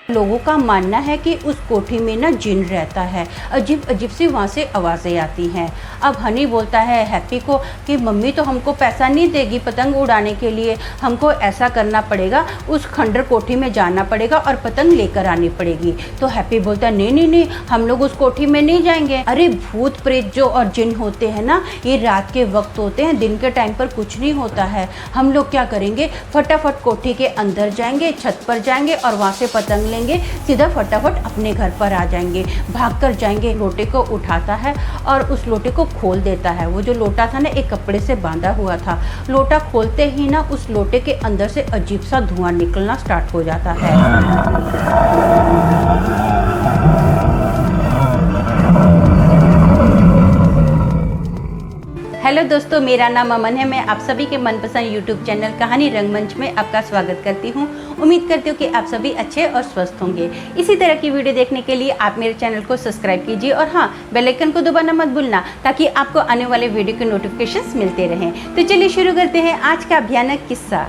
लोगों का मानना है कि उस कोठी में ना जिन रहता है। अजीब अजीब सी वहाँ से आवाज़ें आती हैं। अब हनी बोलता है हैप्पी को कि मम्मी तो हमको पैसा नहीं देगी पतंग उड़ाने के लिए, हमको ऐसा करना पड़ेगा, उस खंडर कोठी में जाना पड़ेगा और पतंग लेकर आनी पड़ेगी। तो हैप्पी बोलता है नहीं नहीं नहीं, हम लोग उस कोठी में नहीं जाएंगे। अरे भूत प्रेत जो और जिन होते हैं ना, ये रात के वक्त होते हैं, दिन के टाइम पर कुछ नहीं होता है। हम लोग क्या करेंगे, फटाफट कोठी के अंदर जाएंगे, छत पर जाएंगे और वहाँ से पतंग लेंगे, सीधा फटाफट अपने घर पर आ जाएंगे। भागकर जाएंगे, लोटे को उठाता है और उस लोटे को खोल देता है। वो जो लोटा था ना, एक कपड़े से बांधा हुआ था। लोटा खोलते ही ना उस लोटे के अंदर से अजीब सा धुआं निकलना स्टार्ट हो जाता है। हेलो दोस्तों, मेरा नाम अमन है। मैं आप सभी के मनपसंद यूट्यूब चैनल कहानी रंगमंच में आपका स्वागत करती हूं। उम्मीद करती हूं कि आप सभी अच्छे और स्वस्थ होंगे। इसी तरह की वीडियो देखने के लिए आप मेरे चैनल को सब्सक्राइब कीजिए और हाँ, बेल आइकन को दबाना मत भूलना ताकि आपको आने वाले वीडियो के नोटिफिकेशंस मिलते रहें। तो चलिए शुरू करते हैं आज का भयानक किस्सा।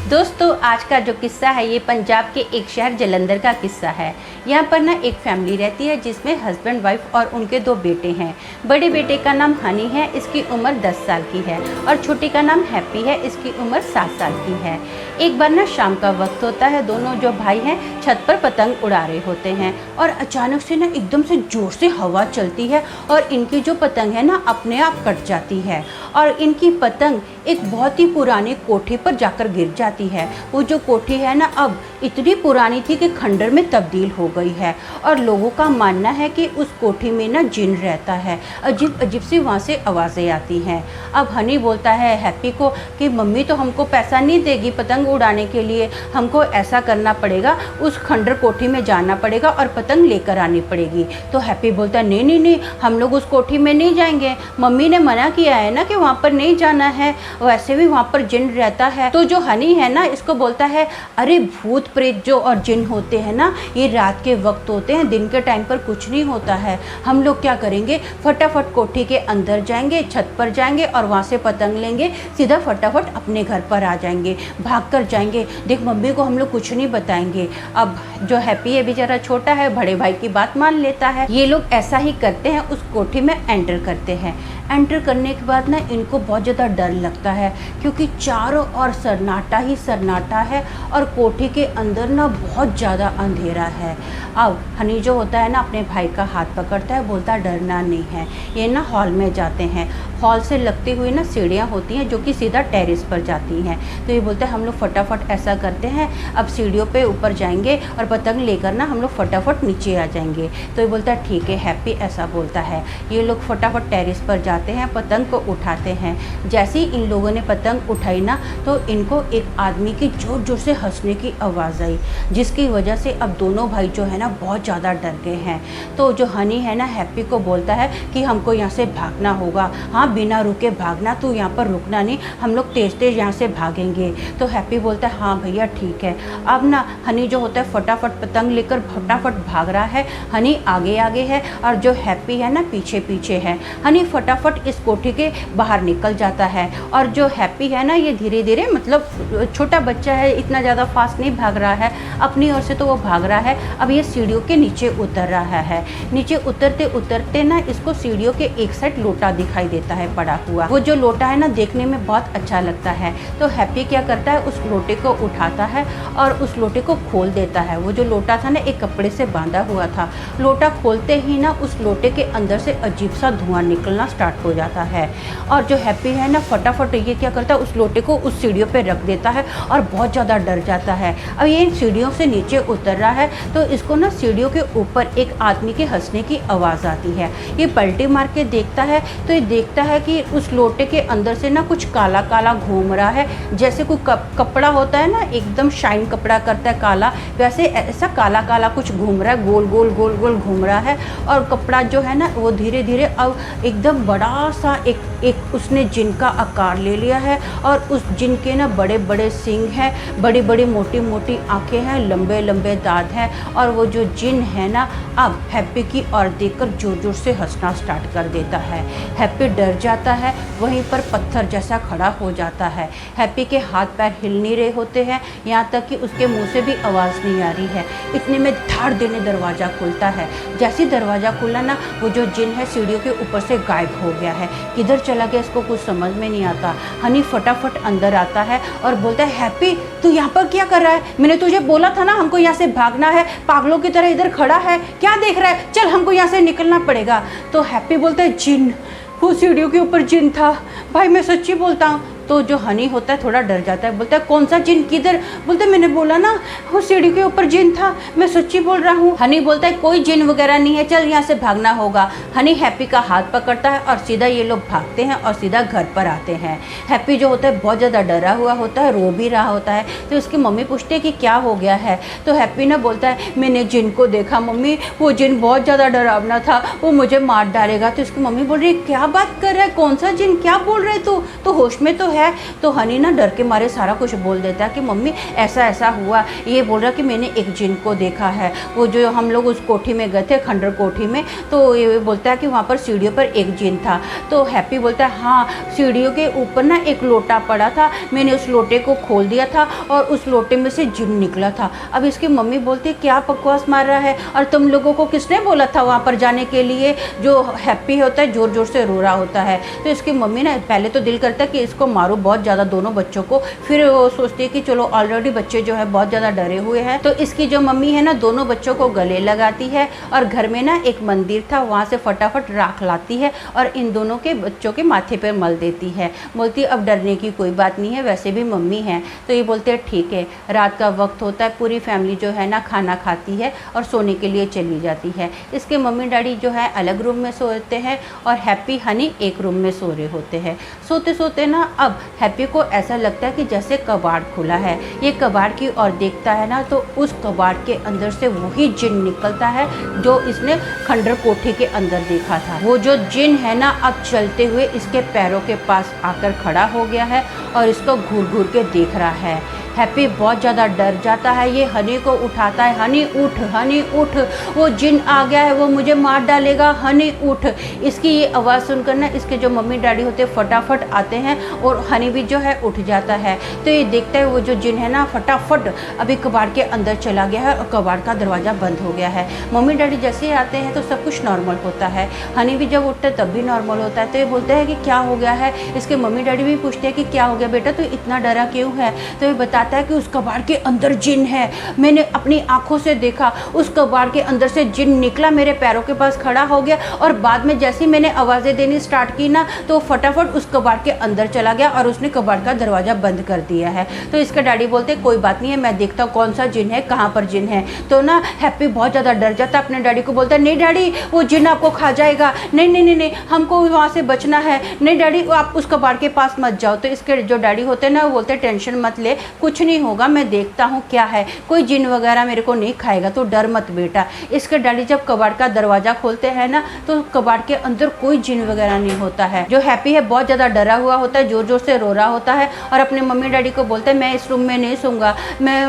दोस्तों, आज का जो किस्सा है ये पंजाब के एक शहर जलंधर का किस्सा है। यहाँ पर ना एक फैमिली रहती है जिसमें हस्बैंड वाइफ और उनके 2 बेटे हैं। बड़े बेटे का नाम हनी है, इसकी उम्र 10 साल की है और छोटे का नाम हैप्पी है, इसकी उम्र 7 साल की है। एक बार ना शाम का वक्त होता है, दोनों जो भाई हैं छत पर पतंग उड़ा रहे होते हैं और अचानक से ना एकदम से ज़ोर से हवा चलती है और इनकी जो पतंग है ना अपने आप कट जाती है और इनकी पतंग एक बहुत ही पुरानी कोठी पर जाकर गिर जाती है। वो जो कोठी है ना अब इतनी पुरानी थी कि खंडर में तब्दील हो गई है और लोगों का मानना है कि उस कोठी में ना जिन रहता है। अजीब अजीब सी वहाँ से आवाज़ें आती हैं। अब हनी बोलता है हैप्पी को कि मम्मी तो हमको पैसा नहीं देगी पतंग उड़ाने के लिए, हमको ऐसा करना पड़ेगा, उस खंडर कोठी में जाना पड़ेगा और पतंग लेकर आनी पड़ेगी। तो हैप्पी बोलता है नहीं नहीं नहीं, हम लोग उस कोठी में नहीं जाएंगे, मम्मी ने मना किया है ना कि वहाँ पर नहीं जाना है, वैसे भी वहाँ पर जिन रहता है। तो जो हनी है ना इसको बोलता है अरे भूत प्रेत जो और जिन होते हैं ना, ये रात के वक्त होते हैं, दिन के टाइम पर कुछ नहीं होता है। हम लोग क्या करेंगे, फटाफट कोठी के अंदर जाएंगे, छत पर जाएंगे और वहाँ से पतंग लेंगे, सीधा फटाफट अपने घर पर आ जाएंगे, भागकर जाएंगे। देख मम्मी को हम लोग कुछ नहीं बताएंगे। अब जो हैप्पी है बेचारा छोटा है, बड़े भाई की बात मान लेता है। ये लोग ऐसा ही करते हैं, उस कोठी में एंटर करते हैं। एंटर करने के बाद ना इनको बहुत ज़्यादा डर लगता है क्योंकि चारों ओर सन्नाटा ही सन्नाटा है और कोठी के अंदर ना बहुत ज़्यादा अंधेरा है। अब हनी जो होता है ना अपने भाई का हाथ पकड़ता है, बोलता डरना नहीं है। ये ना हॉल में जाते हैं। हॉल से लगती हुई ना सीढ़ियाँ होती हैं जो कि सीधा टेरेस पर जाती हैं। तो ये बोलते हैं हम लोग फटाफट ऐसा करते हैं, अब सीढ़ियों पे ऊपर जाएंगे और पतंग लेकर ना हम लोग फटाफट नीचे आ जाएंगे। तो ये बोलता है ठीक है, हैप्पी ऐसा बोलता है। ये लोग फटाफट टेरेस पर जाते हैं, पतंग को उठाते हैं। जैसे ही इन लोगों ने पतंग उठाई ना तो इनको एक आदमी की जोर जोर से हंसने की आवाज़ आई, जिसकी वजह से अब दोनों भाई जो है ना बहुत ज़्यादा डर गए हैं। तो जो हनी है ना हैप्पी को बोलता है कि हमको यहाँ से भागना होगा। हाँ, बिना रुके भागना, तू यहाँ पर रुकना नहीं, हम लोग तेज़ तेज़ यहाँ से भागेंगे। तो हैप्पी बोलता है हाँ भैया ठीक है। अब ना हनी जो होता है फटाफट पतंग लेकर फटाफट भाग रहा है। हनी आगे आगे है और जो हैप्पी है ना पीछे पीछे है। हनी फटाफट इस कोठी के बाहर निकल जाता है और जो हैप्पी है ना ये धीरे धीरे, मतलब छोटा बच्चा है, इतना ज़्यादा फास्ट नहीं भाग रहा है, अपनी ओर से तो वो भाग रहा है। अब ये सीढ़ियों के नीचे उतर रहा है। नीचे उतरते उतरते ना इसको सीढ़ियों के एक साइड लोटा दिखाई देता है पड़ा हुआ। वो जो लोटा है ना देखने में बहुत अच्छा लगता है। तो हैप्पी क्या करता है, उस लोटे को उठाता है और उस लोटे को खोल देता है। वो जो लोटा था ना एक कपड़े से बांधा हुआ था। लोटा खोलते ही ना उस लोटे के अंदर से अजीब सा धुआं निकलना स्टार्ट हो जाता है और जो हैप्पी है ना फटाफट ये क्या करता है, उस लोटे को उस सीढ़ियों पे रख देता है और बहुत ज़्यादा डर जाता है। अब ये सीढ़ियों से नीचे उतर रहा है तो इसको ना सीढ़ियों के ऊपर एक आदमी के हंसने की आवाज़ आती है। ये पलटी मार के देखता है तो ये देखता है कि उस लोटे के अंदर से ना कुछ काला काला घूम रहा है, जैसे कोई कपड़ा होता है ना एकदम शाइन कपड़ा करता है काला, वैसे ऐसा काला काला कुछ घूम रहा है, गोल गोल गोल गोल घूम रहा है। और कपड़ा जो है ना वो धीरे धीरे अब एकदम बड़ा सा एक उसने जिन का आकार अवतार ले लिया है और उस जिन के ना बड़े बड़े सींग हैं, बड़ी बड़ी मोटी मोटी आँखें हैं, लंबे लंबे दांत हैं। और वो जो जिन है ना अब हैप्पी की ओर देखकर जोर जोर से हंसना स्टार्ट कर देता है। हैप्पी डर जाता है, वहीं पर पत्थर जैसा खड़ा हो जाता है। हैप्पी के हाथ पैर हिल नहीं रहे होते हैं, यहाँ तक कि उसके मुंह से भी आवाज़ नहीं आ रही है। इतने में धाड़ देने दरवाज़ा खुलता है। जैसे दरवाज़ा खुला ना, वो जो जिन है सीढ़ियों के ऊपर से गायब हो गया है। किधर चला गया इसको कुछ समझ में नहीं आता। हनी फटाफट अंदर आता है और बोलता है, हैप्पी तू यहाँ पर क्या कर रहा है? मैंने तुझे बोला था ना हमको यहाँ से भागना है, पागलों की तरह इधर खड़ा है, क्या देख रहा है? चल हमको यहाँ से निकलना पड़ेगा। तो हैप्पी बोलता है, जिन, वो सीढ़ियों के ऊपर जिन था भाई, मैं सच्ची बोलता हूँ। तो जो हनी होता है थोड़ा डर जाता है, बोलता है कौन सा जिन, किधर? बोलते मैंने बोला ना वो सीढ़ी के ऊपर जिन था, मैं सच्ची बोल रहा हूँ। हनी बोलता है कोई जिन वगैरह नहीं है, चल यहाँ से भागना होगा। हनी हैप्पी का हाथ पकड़ता है और सीधा ये लोग भागते हैं और सीधा घर पर आते हैं। हैप्पी जो होता है बहुत ज़्यादा डरा हुआ होता है, रो भी रहा होता है। तो उसकी मम्मी पूछती है कि क्या हो गया है? तो हैप्पी ना बोलता है, मैंने जिन को देखा मम्मी, वो जिन बहुत ज़्यादा डरावना था, वो मुझे मार डालेगा। तो उसकी मम्मी बोल रही है क्या बात कर रहा है, कौन सा जिन, क्या बोल रहे तू, तो होश में तो है? तो हनी ना डर के मारे सारा कुछ बोल देता है कि मम्मी ऐसा ऐसा हुआ। ये बोल रहा कि मैंने एक जिन को देखा है, वो जो हम लोग उस कोठी में गए थे, खंडर कोठी में, तो ये बोलता है कि वहाँ पर सीढ़ियों पर एक जिन था। तो हैप्पी बोलता है हाँ, सीढ़ियों के ऊपर ना एक लोटा पड़ा था, मैंने उस लोटे को खोल दिया था और उस लोटे में से जिन निकला था। अब इसकी मम्मी बोलती है क्या बकवास मार रहा है, और तुम लोगों को किसने बोला था वहाँ पर जाने के लिए? जो हैप्पी होता है जोर जोर से रो रहा होता है। तो इसकी मम्मी ना पहले तो दिल करता है कि इसको मारो बहुत ज़्यादा दोनों बच्चों को, फिर वो सोचती है कि चलो ऑलरेडी बच्चे जो है बहुत ज़्यादा डरे हुए हैं। तो इसकी जो मम्मी है ना दोनों बच्चों को गले लगाती है और घर में ना एक मंदिर था, वहाँ से फटाफट राख लाती है और इन दोनों के बच्चों के माथे पर मल देती है। बोलती है अब डरने की कोई बात नहीं है, वैसे भी मम्मी हैं। तो ये बोलते हैं ठीक है। रात का वक्त होता है, पूरी फैमिली जो है ना खाना खाती है और सोने के लिए चली जाती है। इसके मम्मी डैडी जो है अलग रूम में सोते हैं और हैप्पी हनी एक रूम में सो रहे होते हैं। सोते सोते ना अब हैप्पी को ऐसा लगता है कि जैसे कबाड़ खुला है। ये कबाड़ की ओर देखता है ना, तो उस कबाड़ के अंदर से वही जिन निकलता है जो इसने खंडर कोठी के अंदर देखा था। वो जो जिन है ना अब चलते हुए इसके पैरों के पास आकर खड़ा हो गया है और इसको घूर घूर के देख रहा है। हैप्पी बहुत ज़्यादा डर जाता है, ये हनी को उठाता है, हनी उठ, हनी उठ, वो जिन आ गया है, वो मुझे मार डालेगा, हनी उठ। इसकी ये आवाज़ सुनकर ना इसके जो मम्मी डैडी होते हैं फटाफट आते हैं और हनी भी जो है उठ जाता है। तो ये देखता है वो जो जिन है ना फटाफट अभी कबाड़ के अंदर चला गया है और कबाड़ का दरवाज़ा बंद हो गया है। मम्मी डैडी जैसे ही आते हैं तो सब कुछ नॉर्मल होता है। हनी भी जब उठता है तब भी नॉर्मल होता है। तो ये बोलते हैं कि क्या हो गया है। इसके मम्मी डैडी भी पूछते हैं कि क्या हो गया बेटा, तो इतना डरा क्यों है? तो ये बताता है कि उस कबाड़ के अंदर जिन है, मैंने अपनी आंखों से देखा, उस कबाड़ के अंदर से जिन निकला, मेरे पैरों के पास खड़ा हो गया और बाद में जैसे ही मैंने आवाज़ें देनी स्टार्ट की ना, तो फटाफट उस कबाड़ के अंदर चला गया और उसने कबाड़ का दरवाज़ा बंद कर दिया है। तो इसका डैडी बोलते कोई बात नहीं है, मैं देखता हूँ कौन सा जिन है, कहाँ पर जिन है। तो ना हैप्पी बहुत ज़्यादा डर जाता है, अपने डैडी को बोलता है नहीं डैडी वो जिन आपको खा जाएगा, नहीं नहीं नहीं नहीं हमको वहाँ से बचना है, नहीं डैडी आप उस कबाड़ के पास मत जाओ। तो इसके जो डैडी होते हैं ना वो बोलते हैं टेंशन मत ले, कुछ नहीं होगा, मैं देखता हूँ क्या है, कोई जिन वगैरह मेरे को नहीं खाएगा, तो डर मत बेटा। इसके डैडी जब कबाड़ का दरवाज़ा खोलते हैं ना तो कबाड़ के अंदर कोई जिन वगैरह नहीं होता है। जो हैप्पी है बहुत ज़्यादा डरा हुआ होता है, जोर जोर से रो रहा होता है और अपने मम्मी डैडी को बोलते हैं मैं इस रूम में नहीं सोऊंगा,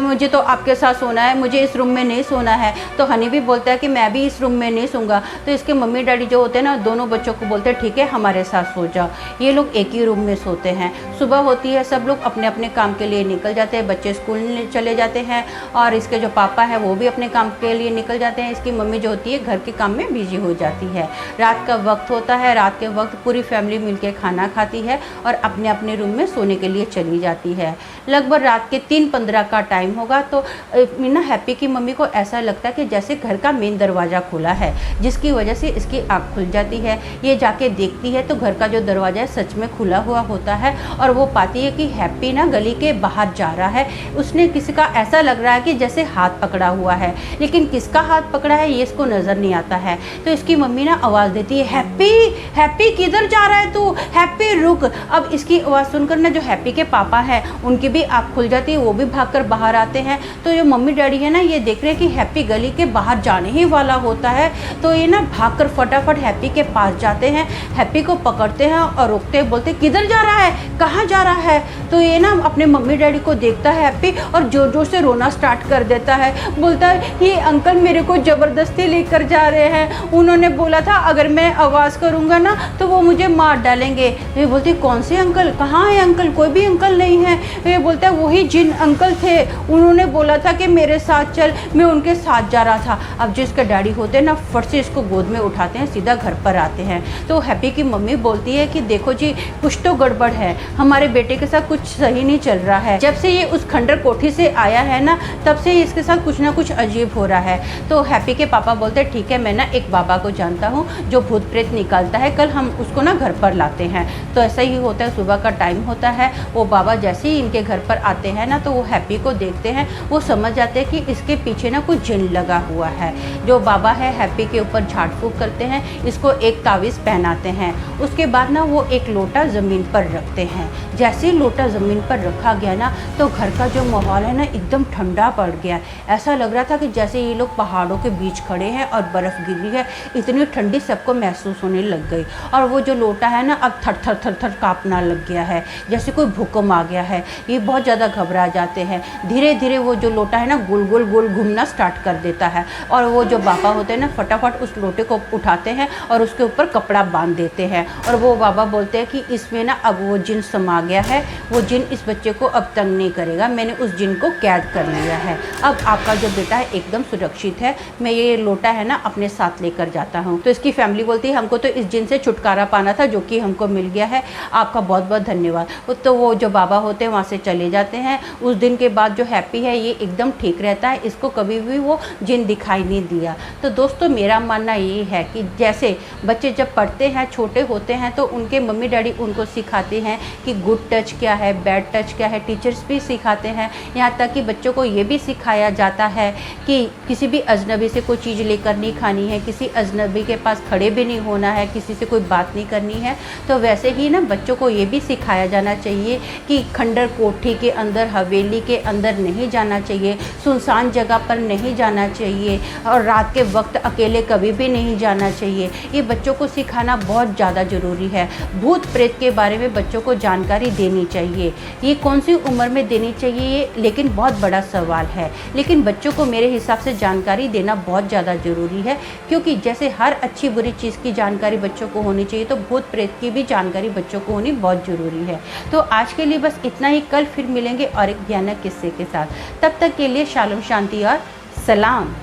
मुझे तो आपके साथ सोना है, मुझे इस रूम में नहीं सोना है। तो हनी भी बोलता है कि मैं भी इस रूम में नहीं सोऊंगा। तो इसके मम्मी डैडी जो होते हैं ना दोनों बच्चों को बोलते हैं ठीक है हमारे साथ सो जाओ। ये लोग एक ही रूम में सोते हैं। सुबह होती है, सब लोग अपने अपने काम के लिए निकल जाते हैं, बच्चे स्कूल चले जाते हैं और इसके जो पापा हैं वो भी अपने काम के लिए निकल जाते हैं। इसकी मम्मी जो होती है घर के काम में बिजी हो जाती है। रात का वक्त होता है, रात के वक्त पूरी फैमिली मिलकर खाना खाती है और अपने अपने रूम में सोने के लिए चली जाती है। लगभग रात के 3:15 का टाइम होगा। तो ना हैप्पी की मम्मी को ऐसा लगता है कि जैसे घर का मेन दरवाज़ा खुला है, जिसकी वजह से इसकी आँख खुल जाती है। ये जाके देखती है तो घर का जो दरवाज़ा है सच में खुला हुआ होता है और वो पाती है कि हैप्पी ना गली के बाहर जा रहा रहा है, उसने किसी का ऐसा लग रहा है कि जैसे हाथ पकड़ा हुआ है, लेकिन किसका हाथ पकड़ा है ये इसको नज़र नहीं आता है। तो इसकी मम्मी ना आवाज़ देती है, हैप्पी हैप्पी किधर जा रहा है तू, हैप्पी रुक। अब इसकी आवाज़ सुनकर ना जो हैप्पी के पापा हैं उनकी भी आँख खुल जाती है, वो भी भागकर बाहर आते हैं। तो ये मम्मी डैडी है ना ये देख रहे हैं कि हैप्पी गली के बाहर जाने ही वाला होता है, तो ये ना भागकर फटाफट हैप्पी के पास जाते हैं, हैप्पी को पकड़ते हैं और रोकते हैं, बोलते किधर जा रहा है, कहाँ जा रहा है। तो ये ना अपने मम्मी डैडी को देखता है हैप्पी और जोर जोर से रोना स्टार्ट कर देता है, बोलता है ये अंकल मेरे को ज़बरदस्ती लेकर जा रहे हैं, उन्होंने बोला था अगर मैं आवाज़ करूँगा ना तो वो मुझे मार डालेंगे। ये बोलते कौन से अंकल, कहाँ है अंकल, कोई भी अंकल नहीं है। ये बोलता है वही जिन अंकल थे, उन्होंने बोला था कि मेरे साथ चल, मैं उनके साथ जा रहा था। अब जिसके डैडी होते हैं ना फट से इसको गोद में उठाते हैं, सीधा घर पर आते हैं। तो हैप्पी की मम्मी बोलती है कि देखो जी कुछ तो गड़बड़ है, हमारे बेटे के साथ कुछ सही नहीं चल रहा है, जब से ये उस खंडर कोठी से आया है ना तब से इसके साथ कुछ ना कुछ अजीब हो रहा है। तो हैप्पी के पापा बोलते हैं ठीक है, मैं ना एक बाबा को जानता हूँ जो भूत प्रेत निकालता है, कल हम उसको ना घर पर लाते हैं। तो ऐसा ही होता है, सुबह का टाइम होता है, वो बाबा जैसे ही इनके घर पर आते हैं ना तो वो हैप्पी को देखते हैं, वो समझ जाते हैं कि इसके पीछे ना कुछ जिन लगा हुआ है। जो बाबा है हैप्पी के ऊपर झाड़ फूँक करते हैं, इसको एक तावीज़ पहनाते हैं, उसके बाद ना वो एक लोटा ज़मीन पर रखते हैं। जैसे ही लोटा ज़मीन पर रखा गया ना तो घर का जो माहौल है ना एकदम ठंडा पड़ गया, ऐसा लग रहा था कि जैसे ये लोग पहाड़ों के बीच खड़े हैं और बर्फ़ गिरी है, इतनी ठंडी सबको महसूस होने लग गई। और वो जो लोटा है ना अब थर थर थर थर काँपना लग गया है, जैसे कोई भूकंप आ गया है। ये बहुत ज़्यादा घबरा जाते हैं, धीरे धीरे वो जो लोटा है ना गोल गोल गोल घूमना स्टार्ट कर देता है, और वो जो बाबा होते हैं ना फटाफट उस लोटे को उठाते हैं और उसके ऊपर कपड़ा बांध देते हैं। और वो बाबा बोलते हैं कि इसमें ना अब वो जिन समा गया है, वो जिन इस बच्चे को अब तंग नहीं करेगा, मैंने उस जिन को कैद कर लिया है, अब आपका जो बेटा है एकदम सुरक्षित है, मैं ये लोटा है ना अपने साथ लेकर जाता हूँ। तो इसकी फैमिली बोलती है हमको तो इस जिन से छुटकारा पाना था जो कि हमको मिल गया है, आपका बहुत बहुत धन्यवाद। तो वो जो बाबा होते हैं वहाँ से चले जाते हैं। उस दिन के बाद जो हैप्पी है ये एकदम ठीक रहता है, इसको कभी भी वो जिन दिखाई नहीं दिया। तो दोस्तों मेरा मानना ये है कि जैसे बच्चे जब पढ़ते हैं, छोटे होते हैं, तो उनके मम्मी डैडी उनको सिखाते हैं कि गुड टच क्या है, बैड टच क्या है, टीचर्स भी सिखाते हैं। यहाँ तक कि बच्चों को ये भी सिखाया जाता है कि किसी भी अजनबी से कोई चीज़ लेकर नहीं खानी है, किसी अजनबी के पास खड़े भी नहीं होना है, किसी से कोई बात नहीं करनी है। तो वैसे ही ना बच्चों को ये भी सिखाया जाना चाहिए कि खंडर कोठी के अंदर, हवेली के अंदर नहीं जाना चाहिए, सुनसान जगह पर नहीं जाना चाहिए, और रात के वक्त अकेले कभी भी नहीं जाना चाहिए। ये बच्चों को सिखाना बहुत ज़्यादा ज़रूरी है। भूत प्रेत के बारे में बच्चों को जानकारी देनी चाहिए। ये कौन सी उम्र में देनी चाहिए लेकिन बहुत बड़ा सवाल है, लेकिन बच्चों को मेरे हिसाब से जानकारी देना बहुत ज़्यादा ज़रूरी है, क्योंकि जैसे हर अच्छी बुरी चीज़ की जानकारी बच्चों को होनी चाहिए, तो भूत प्रेत की भी जानकारी बच्चों को होनी बहुत ज़रूरी है। तो आज के लिए बस इतना ही, कल फिर मिलेंगे और एक भयानक किस्से के साथ। तब तक के लिए शालोम, शांति और सलाम।